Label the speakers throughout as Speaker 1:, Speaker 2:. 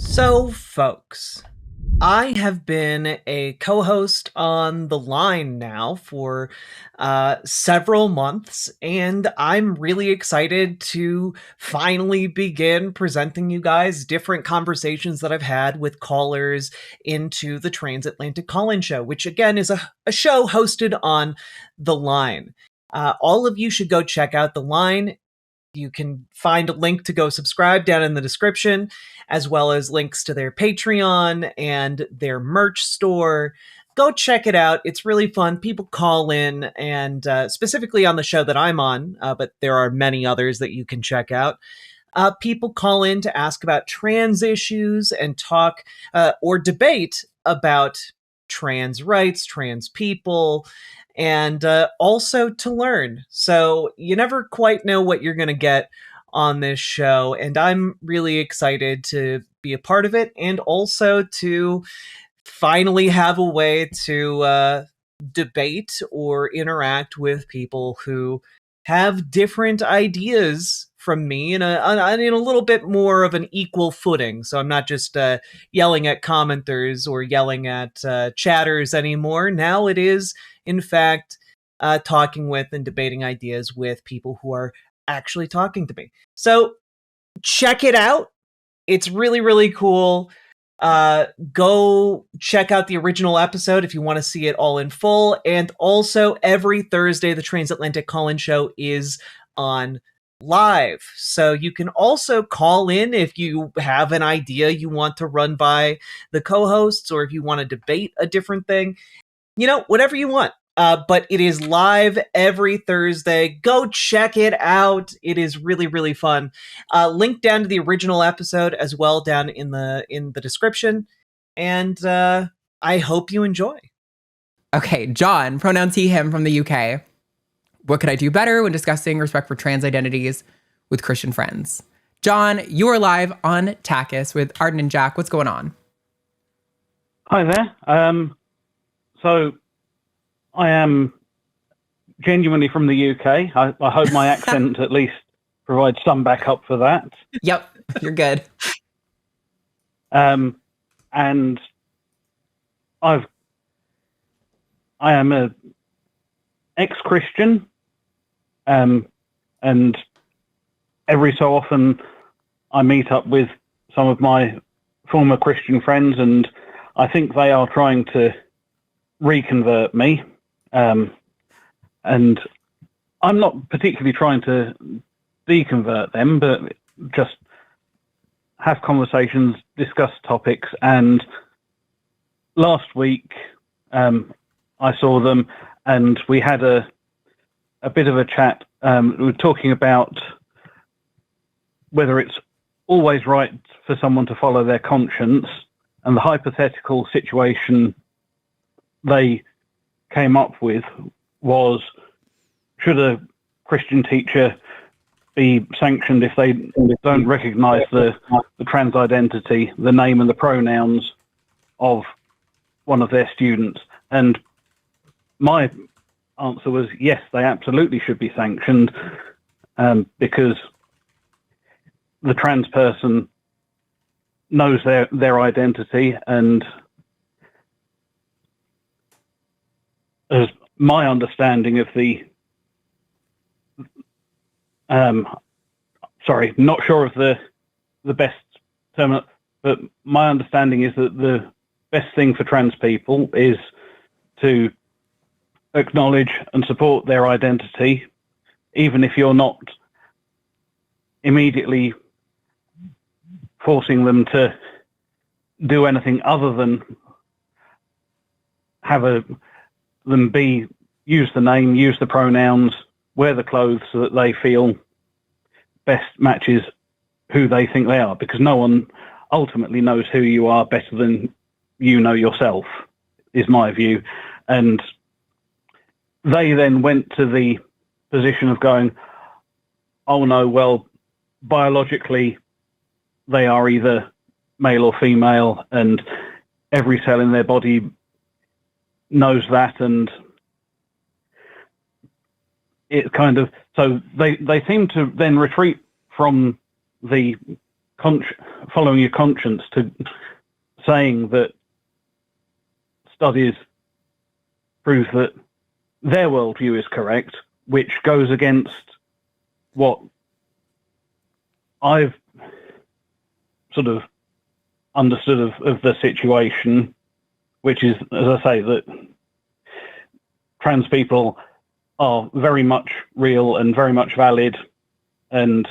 Speaker 1: So, folks, I have been a co host on The Line now for several months, and I'm really excited to finally begin presenting you guys different conversations that I've had with callers into the Transatlantic Call-In Show, which again is a show hosted on The Line. All of you should go check out The Line. You can find a link to go subscribe down in the description, as well as links to their Patreon and their merch store. Go check it out. It's really fun. People call in, and specifically on the show that I'm on, but there are many others that you can check out. People call in to ask about trans issues and talk or debate about trans rights, trans people, and also to learn. So you never quite know what you're going to get on this show, and I'm really excited to be a part of it and also to finally have a way to debate or interact with people who have different ideas from me in a little bit more of an equal footing. So I'm not just yelling at commenters or yelling at chatters anymore. Now it is, in fact, talking with and debating ideas with people who are actually talking to me. So check it out. It's really, really cool. Go check out the original episode if you want to see it all in full. And also, every Thursday, the Transatlantic Call-In Show is on live. So you can also call in if you have an idea you want to run by the co-hosts, or if you want to debate a different thing. Whatever you want. But it is live every Thursday. Go check it out. It is really, really fun. Link down to the original episode as well down in the description. And I hope you enjoy.
Speaker 2: Okay, John, pronouns he, him from the UK. What could I do better when discussing respect for trans identities with Christian friends? John, you are live on Takis with Arden and Jack. What's going on?
Speaker 3: Hi there. So I am genuinely from the UK. I hope my accent at least provides some backup for that.
Speaker 2: Yep, you're good.
Speaker 3: And I am a ex-Christian, and every so often I meet up with some of my former Christian friends, and I think they are trying to reconvert me. And I'm not particularly trying to deconvert them, but just have conversations, discuss topics. And last week, I saw them and we had a bit of a chat. We were talking about whether it's always right for someone to follow their conscience, and the hypothetical situation they came up with was, should a Christian teacher be sanctioned if they don't recognize the trans identity, the name and the pronouns of one of their students? And my answer was yes, they absolutely should be sanctioned, because the trans person knows their identity, and as my understanding of not sure of the best term, but my understanding is that the best thing for trans people is to acknowledge and support their identity, even if you're not immediately forcing them to do anything other than have use the name, use the pronouns, wear the clothes so that they feel best matches who they think they are, because no one ultimately knows who you are better than you know yourself, is my view. And they then went to the position of going, oh no, well, biologically they are either male or female, and every cell in their body knows that, and it kind of, so they seem to then retreat from the following your conscience to saying that studies prove that their worldview is correct, which goes against what I've sort of understood of the situation, which is, as I say, that trans people are very much real and very much valid, and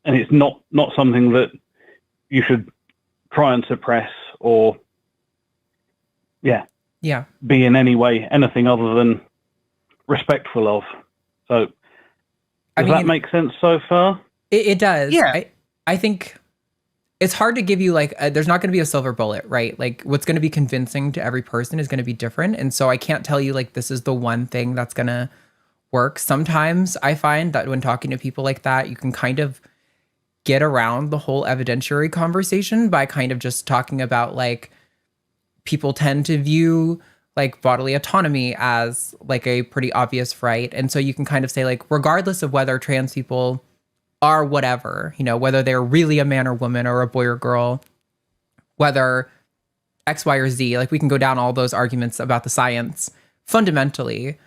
Speaker 3: it's not something that you should try and suppress or be in any way anything other than respectful of. So does that make sense so far?
Speaker 2: It does.
Speaker 1: Yeah.
Speaker 2: I think it's hard to give you there's not going to be a silver bullet, right? Like what's going to be convincing to every person is going to be different. And so I can't tell you this is the one thing that's going to work. Sometimes I find that when talking to people like that, you can kind of get around the whole evidentiary conversation by kind of just talking about people tend to view bodily autonomy as a pretty obvious right. And so you can kind of say regardless of whether trans people are whatever, whether they're really a man or woman or a boy or girl, whether X, Y, or Z, we can go down all those arguments about the science. Fundamentally,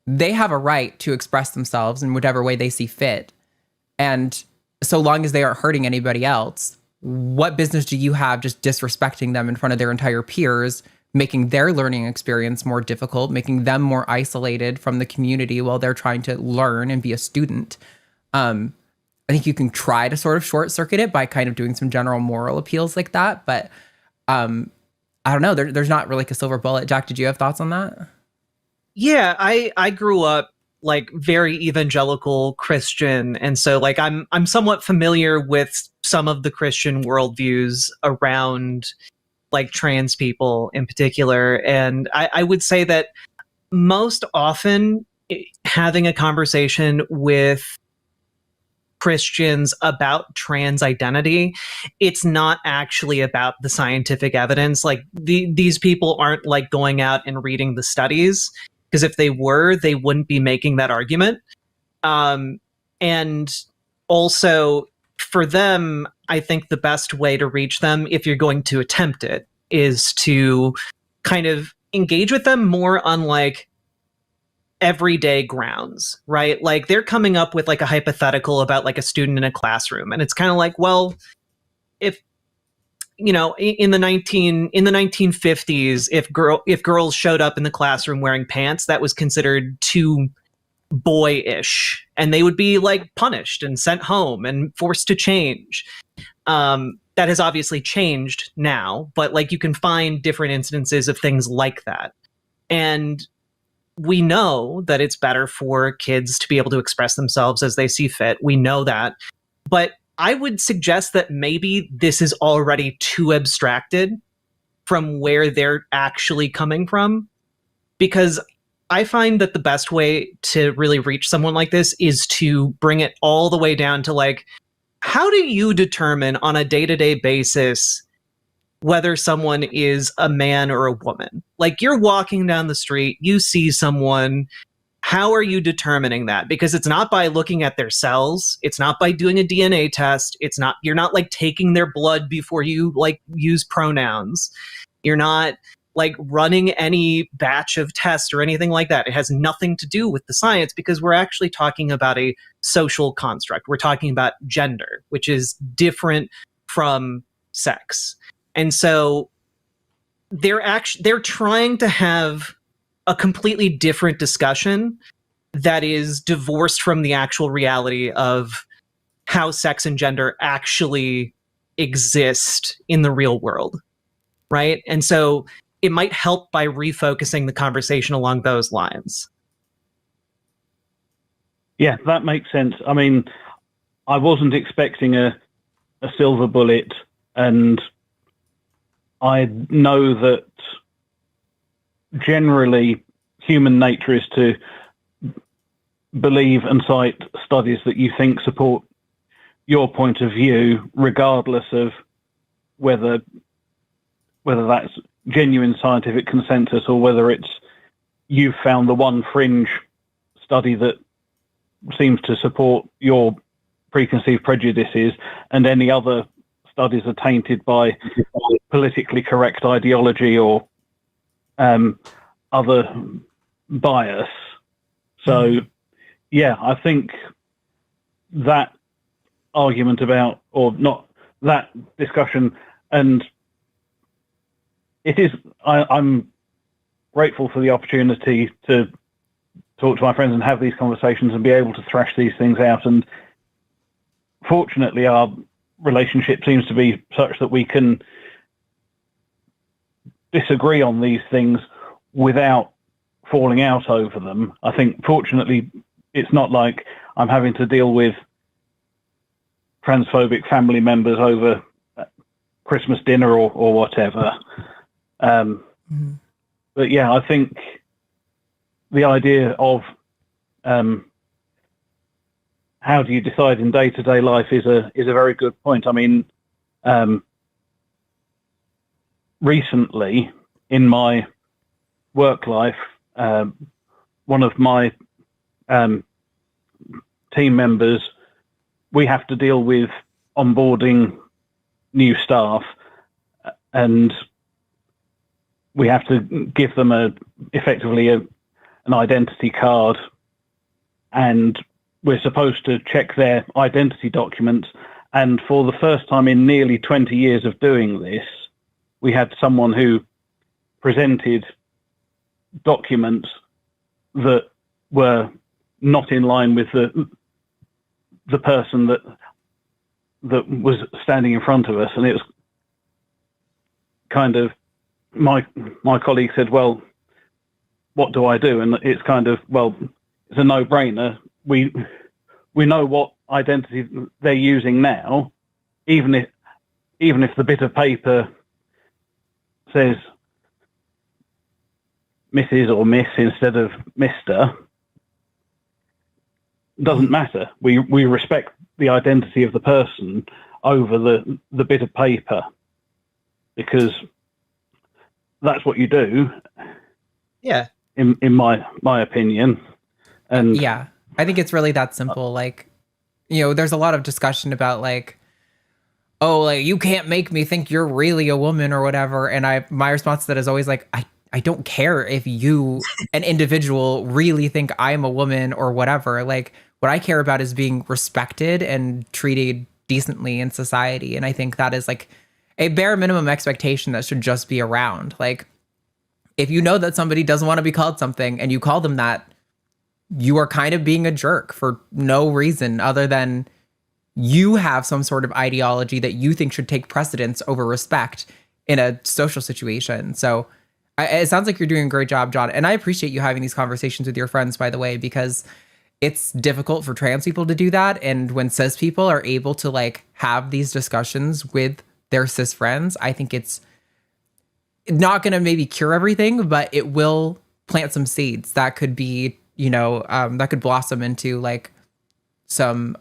Speaker 2: they have a right to express themselves in whatever way they see fit. And so long as they aren't hurting anybody else, what business do you have just disrespecting them in front of their entire peers, making their learning experience more difficult, making them more isolated from the community while they're trying to learn and be a student? I think you can try to sort of short circuit it by kind of doing some general moral appeals like that. But I don't know. There's not really a silver bullet. Jack, did you have thoughts on that?
Speaker 1: Yeah, I grew up very evangelical Christian, and so I'm somewhat familiar with some of the Christian worldviews around trans people in particular. And I would say that most often having a conversation with Christians about trans identity, it's not actually about the scientific evidence. These people aren't going out and reading the studies, because if they were, they wouldn't be making that argument. And also, for them, I think the best way to reach them, if you're going to attempt it, is to kind of engage with them more on everyday grounds, right? They're coming up with a hypothetical about a student in a classroom, and it's kind of well, if in the 1950s, if girls showed up in the classroom wearing pants, that was considered too boyish, and they would be punished and sent home and forced to change. That has obviously changed now, but you can find different instances of things like that. And we know that it's better for kids to be able to express themselves as they see fit. We know that. But I would suggest that maybe this is already too abstracted from where they're actually coming from, because I find that the best way to really reach someone like this is to bring it all the way down to how do you determine on a day-to-day basis whether someone is a man or a woman? You're walking down the street, you see someone, how are you determining that? Because it's not by looking at their cells, it's not by doing a DNA test, you're not taking their blood before you use pronouns. You're not running any batch of tests or anything like that. It has nothing to do with the science, because we're actually talking about a social construct. We're talking about gender, which is different from sex. And so they're trying to have a completely different discussion that is divorced from the actual reality of how sex and gender actually exist in the real world, right? And so it might help by refocusing the conversation along those lines.
Speaker 3: Yeah, that makes sense. I mean, I wasn't expecting a silver bullet, and I know that generally human nature is to believe and cite studies that you think support your point of view, regardless of whether that's genuine scientific consensus or whether it's you've found the one fringe study that seems to support your preconceived prejudices, and any other studies are tainted by politically correct ideology or other bias. So, yeah, I think that argument about, or not that discussion, and it is, I'm grateful for the opportunity to talk to my friends and have these conversations and be able to thrash these things out. And fortunately, our relationship seems to be such that we can disagree on these things without falling out over them. I think, fortunately, it's not like I'm having to deal with transphobic family members over Christmas dinner or whatever. But yeah, I think the idea of how do you decide in day-to-day life is a very good point. I mean, recently in my work life, one of my team members, we have to deal with onboarding new staff, and we have to give them effectively an identity card, and we're supposed to check their identity documents. And for the first time in nearly 20 years of doing this, we had someone who presented documents that were not in line with the person that was standing in front of us. And it was kind of, my colleague said, well, what do I do? And it's kind of, well, it's a no-brainer. We know what identity they're using now, even if the bit of paper says Mrs. or Miss instead of Mr. Doesn't matter. We respect the identity of the person over the bit of paper, because that's what you do.
Speaker 1: Yeah.
Speaker 3: In my opinion. And
Speaker 2: yeah, I think it's really that simple. Like, there's a lot of discussion about like, oh, like you can't make me think you're really a woman or whatever. And my response to that is always like, I don't care if you, an individual, really think I'm a woman or whatever. Like, what I care about is being respected and treated decently in society. And I think that is like a bare minimum expectation that should just be around. Like, if you know that somebody doesn't want to be called something and you call them that, you are kind of being a jerk for no reason other than you have some sort of ideology that you think should take precedence over respect in a social situation. So it sounds like you're doing a great job, John. And I appreciate you having these conversations with your friends, by the way, because it's difficult for trans people to do that. And when cis people are able to like have these discussions with their cis friends, I think it's not going to maybe cure everything, but it will plant some seeds that could be, that could blossom into like some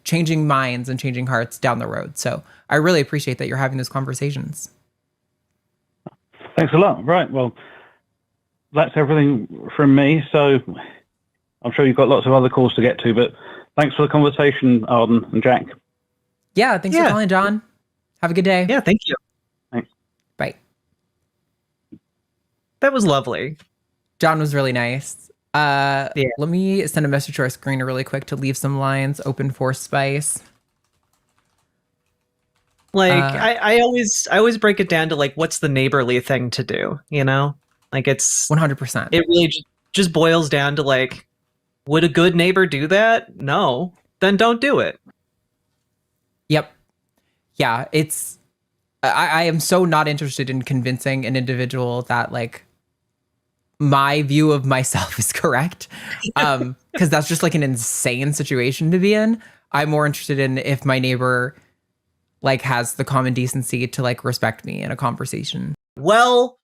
Speaker 2: changing minds and changing hearts down the road. So I really appreciate that you're having those conversations.
Speaker 3: Thanks a lot. Right. Well, that's everything from me. So I'm sure you've got lots of other calls to get to, but thanks for the conversation, Arden and Jack.
Speaker 2: Yeah. Thanks for calling, John. Have a good day.
Speaker 1: Yeah. Thank you.
Speaker 3: Thanks.
Speaker 2: Bye.
Speaker 1: That was lovely.
Speaker 2: John was really nice. Let me send a message to our screener really quick to leave some lines open for spice.
Speaker 1: Like I always break it down to like, what's the neighborly thing to do? Like it's
Speaker 2: 100%.
Speaker 1: It really just boils down to like, would a good neighbor do that? No, then don't do it.
Speaker 2: Yep. Yeah. It's, I am so not interested in convincing an individual that like my view of myself is correct. Because that's just like an insane situation to be in. I'm more interested in if my neighbor like has the common decency to like respect me in a conversation.
Speaker 1: Well,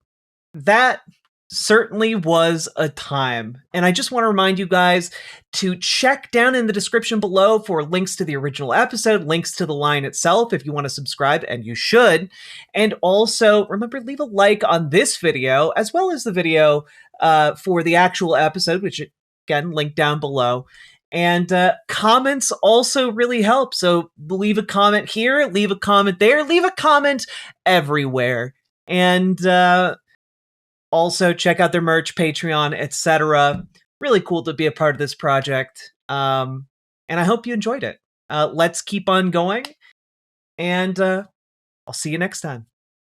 Speaker 1: that certainly was a time. And I just want to remind you guys to check down in the description below for links to the original episode, links to the line itself if you want to subscribe, and you should. And also remember, leave a like on this video as well as the video for the actual episode, which again, link down below. And comments also really help. So leave a comment here, leave a comment there, leave a comment everywhere. And also check out their merch, Patreon, etc. Really cool to be a part of this project. And I hope you enjoyed it. Let's keep on going. And I'll see you next time.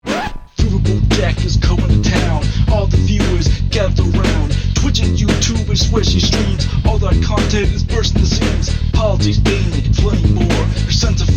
Speaker 4: Riverboat Jack is coming to town. All the viewers gather round. Twitch and YouTube and switching streams. All that content is bursting the seams. Politics, being, flame more. Your sense of